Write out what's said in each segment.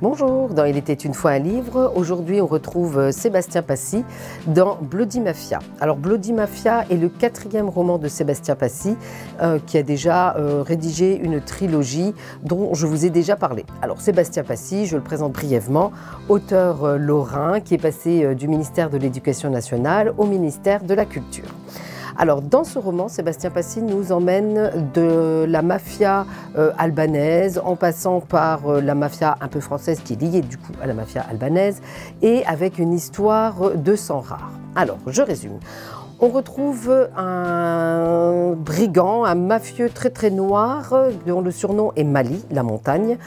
Bonjour, dans Il était une fois un livre, aujourd'hui on retrouve Sébastien Passy dans Bloody Mafia. Alors Bloody Mafia est le 4e roman de Sébastien Passy qui a déjà rédigé une trilogie dont je vous ai déjà parlé. Alors Sébastien Passy, je le présente brièvement, auteur lorrain qui est passé du ministère de l'Éducation nationale au ministère de la Culture. Alors, dans ce roman, Sébastien Passy nous emmène de la mafia albanaise, en passant par la mafia un peu française qui est liée du coup à la mafia albanaise, et avec une histoire de sang rare. Alors, je résume. On retrouve un brigand, un mafieux très noir, dont le surnom est Mali, la montagne,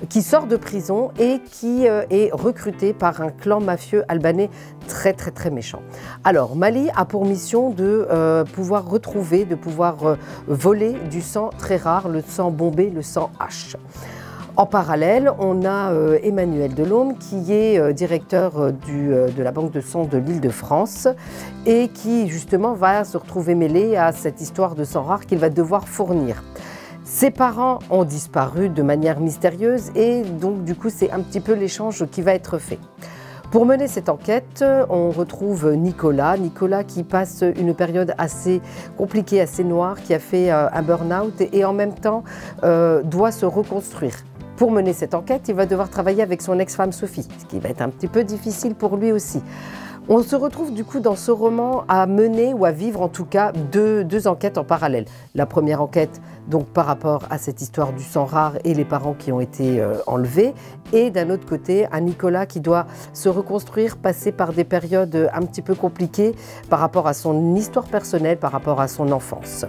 qui sort de prison et qui est recruté par un clan mafieux albanais très méchant. Alors Mali a pour mission de pouvoir retrouver, de pouvoir voler du sang très rare, le sang bombé, le sang H. En parallèle, on a Emmanuel Delhomme qui est directeur de la Banque de sang de l'Île-de-France et qui justement va se retrouver mêlé à cette histoire de sang rare qu'il va devoir fournir. Ses parents ont disparu de manière mystérieuse et donc du coup c'est un petit peu l'échange qui va être fait. Pour mener cette enquête, on retrouve Nicolas qui passe une période assez compliquée, assez noire, qui a fait un burn-out et en même temps doit se reconstruire. Pour mener cette enquête, il va devoir travailler avec son ex-femme Sophie, ce qui va être un petit peu difficile pour lui aussi. On se retrouve du coup dans ce roman à mener ou à vivre en tout cas deux enquêtes en parallèle. La première enquête donc par rapport à cette histoire du sang rare et les parents qui ont été enlevés, et d'un autre côté un Nicolas qui doit se reconstruire, passer par des périodes un petit peu compliquées par rapport à son histoire personnelle, par rapport à son enfance.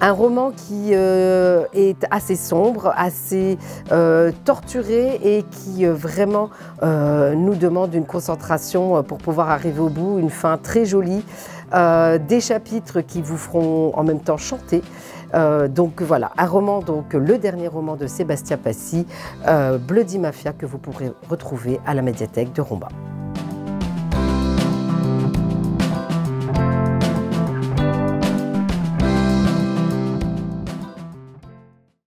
Un roman qui est assez sombre, assez torturé et qui vraiment nous demande une concentration pour pouvoir arriver au bout, une fin très jolie, des chapitres qui vous feront en même temps chanter. Donc voilà, un roman, donc le dernier roman de Sébastien Passy, Bloody Mafia, que vous pourrez retrouver à la médiathèque de Romba.